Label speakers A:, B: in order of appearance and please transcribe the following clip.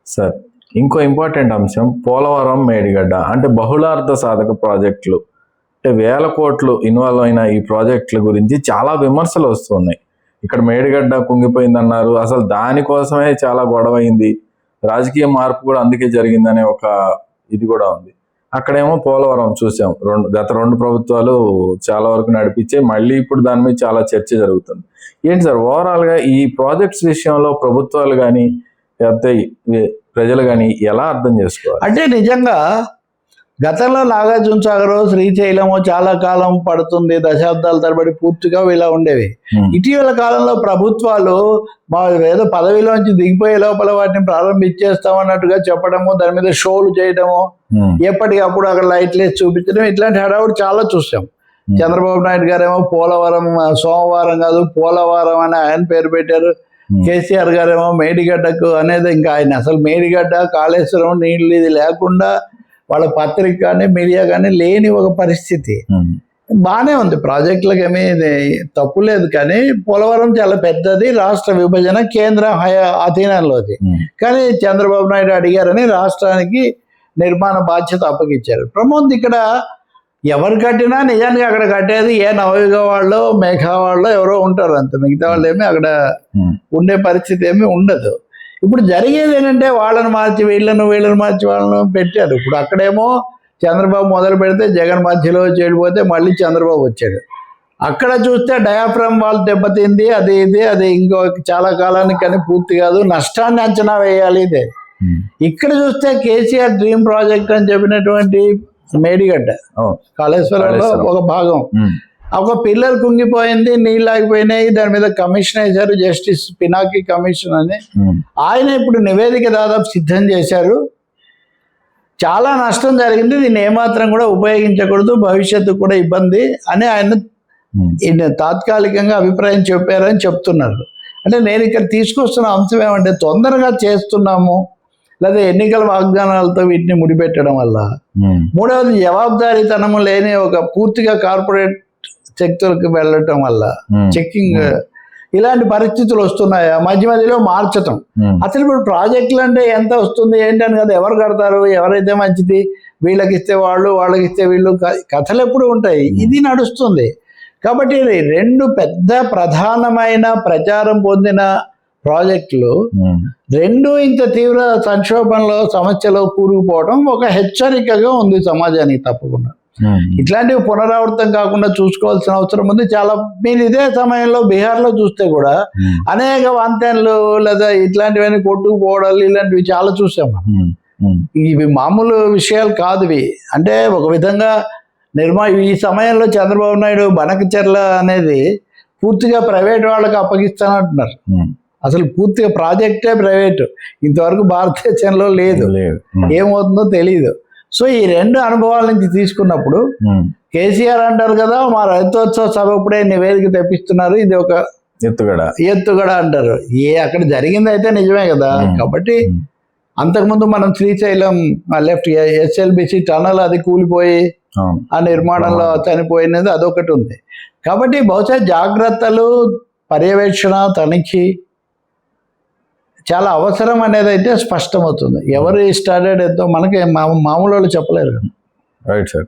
A: Sir ఇంకో important అంశం పోలవరం మేడిగడ్డ అంటే బహుళార్థ సాధక ప్రాజెక్టులు అంటే వేల కోట్లు ఇన్వాల్వ్ అయిన ఈ ప్రాజెక్టుల గురించి చాలా విమర్శలు వస్తున్నాయి. ఇక్కడ మేడిగడ్డ కుంగిపోయిందన్నారు, అసలు దానికోసమే చాలా గొడవ అయింది, రాజకీయ మార్పు కూడా అందుకే జరిగిందనే ఒక ఇది కూడా ఉంది. అక్కడేమో పోలవరం చూసాం, గత రెండు ప్రభుత్వాలు చాలా వరకు నడిపించే, మళ్ళీ ఇప్పుడు దాని మీద చాలా చర్చ జరుగుతుంది. ఏంటి సార్ ఓవరాల్గా ఈ ప్రాజెక్ట్స్ విషయంలో ప్రభుత్వాలు కానీ లేకపోతే ప్రజలు కానీ ఎలా అర్థం చేసుకోవాలి?
B: అంటే నిజంగా గతంలో నాగార్జున సాగర్, శ్రీశైలము చాలా కాలం పడుతుంది, దశాబ్దాల తరబడి పూర్తిగా ఇలా ఉండేవి. ఇటీవల కాలంలో ప్రభుత్వాలు మా ఏదో పదవిలోంచి దిగిపోయే లోపల వాటిని ప్రారంభించేస్తామన్నట్టుగా చెప్పడము, దాని మీద షోలు చేయడము, ఎప్పటికప్పుడు అక్కడ లైట్లు వేసి చూపించడం, ఇట్లాంటి హడావుడు చాలా చూసాం. చంద్రబాబు నాయుడు గారేమో పోలవరం సోమవారం కాదు పోలవరం అని ఆయన పేరు పెట్టారు. కేసీఆర్ గారేమో మేడిగడ్డకు అనేది, ఇంకా ఆయన అసలు మేడిగడ్డ కాళేశ్వరం నీళ్ళు ఇది లేకుండా వాళ్ళ పత్రిక కానీ మీడియా కానీ లేని ఒక పరిస్థితి. బాగానే ఉంది, ప్రాజెక్టులకు ఏమీ తప్పు లేదు, కానీ పోలవరం చాలా పెద్దది, రాష్ట్ర విభజన కేంద్ర అధీనంలోది. కానీ చంద్రబాబు నాయుడు అడిగారని రాష్ట్రానికి నిర్మాణ బాధ్యత అప్పగించారు. ప్రమోద్ ఇక్కడ ఎవరు కట్టినా నిజానికి అక్కడ కట్టేది ఏ నవయుగ వాళ్ళు మేఘా వాళ్ళు ఎవరో ఉంటారు, అంత మిగతా వాళ్ళు ఏమి అక్కడ ఉండే పరిస్థితి ఏమీ ఉండదు. ఇప్పుడు జరిగేది ఏంటంటే వాళ్ళని మార్చి వీళ్ళను మార్చి వాళ్ళను పెట్టారు. ఇప్పుడు అక్కడేమో చంద్రబాబు మొదలు పెడితే జగన్ మధ్యలో చెడిపోతే మళ్ళీ చంద్రబాబు వచ్చాడు. అక్కడ చూస్తే డయాఫ్రమ్ వాళ్ళు దెబ్బతింది, అది ఇంకో చాలా కాలానికి కానీ పూర్తి కాదు, నష్టాన్ని అంచనా వేయాలి ఇదే. ఇక్కడ చూస్తే కేసీఆర్ డ్రీమ్ ప్రాజెక్ట్ అని చెప్పినటువంటి మేడిగడ్డ కాళేశ్వరంలో ఒక భాగం, ఒక పిల్లర్ కుంగిపోయింది, నీళ్ళు ఆగిపోయినాయి, దాని మీద కమిషన్ వేశారు, జస్టిస్ పినాకి కమిషన్ అని. ఆయన ఇప్పుడు నివేదిక దాదాపు సిద్ధం చేశారు. చాలా నష్టం జరిగింది, దీన్ని ఏమాత్రం కూడా ఉపయోగించకూడదు, భవిష్యత్తు కూడా ఇబ్బంది అని ఆయన తాత్కాలికంగా అభిప్రాయం చెప్పారని చెప్తున్నారు. అంటే నేను ఇక్కడ తీసుకొస్తున్న అంశం ఏమంటే, తొందరగా చేస్తున్నాము లేదా ఎన్నికల వాగ్దానాలతో వీటిని ముడిపెట్టడం వల్ల, మూడవది జవాబుదారీతనము లేని ఒక పూర్తిగా కార్పొరేట్ శక్తులకు వెళ్ళటం వల్ల చెక్కింగ్ ఇలాంటి పరిస్థితులు వస్తున్నాయా, మధ్య మధ్యలో మార్చటం. అసలు ఇప్పుడు ప్రాజెక్టులు అంటే ఎంత వస్తుంది ఏంటని కదా, ఎవరు కడతారు, ఎవరైతే మంచిది, వీళ్ళకి ఇస్తే వాళ్ళు, వాళ్ళకి ఇస్తే వీళ్ళు, కథలు ఎప్పుడు ఉంటాయి, ఇది నడుస్తుంది. కాబట్టి రెండు పెద్ద ప్రధానమైన ప్రచారం పొందిన ప్రాజెక్టులు రెండు ఇంత తీవ్ర సంక్షోభంలో సమస్యలో కూరుకుపోవడం ఒక హెచ్చరికగా ఉంది సమాజానికి. తప్పకుండా ఇట్లాంటివి పునరావృతం కాకుండా చూసుకోవాల్సిన అవసరం ఉంది. చాలా మీరు ఇదే సమయంలో బీహార్లో చూస్తే కూడా అనేక వంతెనలు లేదా ఇట్లాంటివన్నీ కొట్టుకుపోవడాలు ఇలాంటివి చాలా చూసాం. ఇవి మామూలు విషయాలు కాదు ఇవి. అంటే ఒక విధంగా ఈ సమయంలో చంద్రబాబు నాయుడు బనకచెర్ల అనేది పూర్తిగా ప్రైవేట్ వాళ్ళకి అప్పగిస్తానంటున్నారు. అసలు పూర్తిగా ప్రాజెక్టే ప్రైవేటు, ఇంతవరకు భారతదేశంలో లేదు, ఏమవుతుందో తెలియదు. సో ఈ రెండు అనుభవాల నుంచి తీసుకున్నప్పుడు కేసీఆర్ అంటారు కదా, మా రైతోత్సవ సభ ఇప్పుడే నివేదిక తెప్పిస్తున్నారు, ఇది ఒక ఎత్తుగడ అంటారు. అక్కడ జరిగింది అయితే నిజమే కదా. కాబట్టి అంతకుముందు మనం శ్రీశైలం లెఫ్ట్ ఎస్ఎల్బిసి టనల్ అది కూలిపోయి ఆ నిర్మాణంలో చనిపోయినది అదొకటి ఉంది. కాబట్టి బహుశా జాగ్రత్తలు, పర్యవేక్షణ, తనిఖీ చాలా అవసరం అనేది అయితే స్పష్టమవుతుంది. ఎవరు స్టార్టెడ్ ఎంతో మనకి మామూలు వాళ్ళు చెప్పలేరు.
A: Right sir.